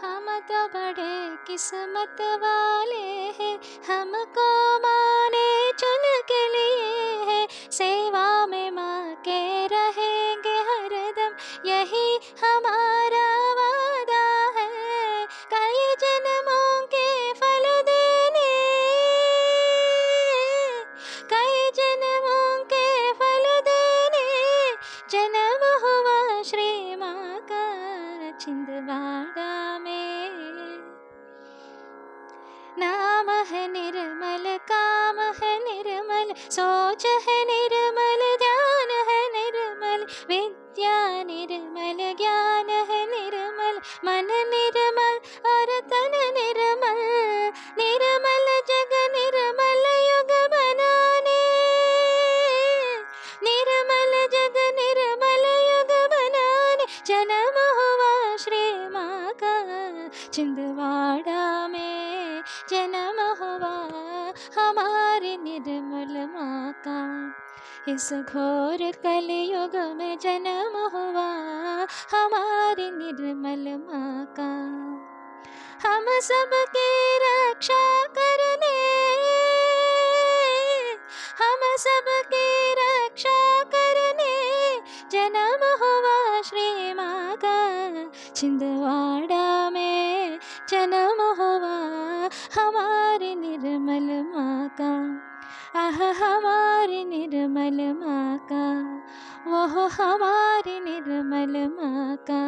हम तो बड़े किस्मत वाले हैं, हमको माँ ने चुन के लिए है। सेवा में माँ के रहेंगे हरदम, यही हमारा वादा है। कई जन्मों के फल देने, कई जन्मों के फल देने जन्म हुआ श्री माँ का छिंदवाड़ा में। नाम है निर्मल, काम है निर्मल, सोच है निर्मल, ध्यान है निर्मल, विद्या निर्मल, ज्ञान है निर्मल, मन निर्मल और तन निर्मल। निर्मल जग निर्मल युग बनाने, निर्मल जग निर्मल युग बनाने जन्म हुआ श्री माँ का छिंदवाड़ा में। जन्म हुआ हमारी निर्मल माँ का, इस घोर कलयुग में जन्म हुआ हमारी निर्मल माँ का। हम सबकी रक्षा करने, हम सबकी रक्षा करने जन्म हुआ श्री माँ का छिंदवाड़ा में। जन्म हुआ हमारी निर्मल माँ का, आह हमारी निर्मल माँ का, वो हमारी निर्मल माँ का।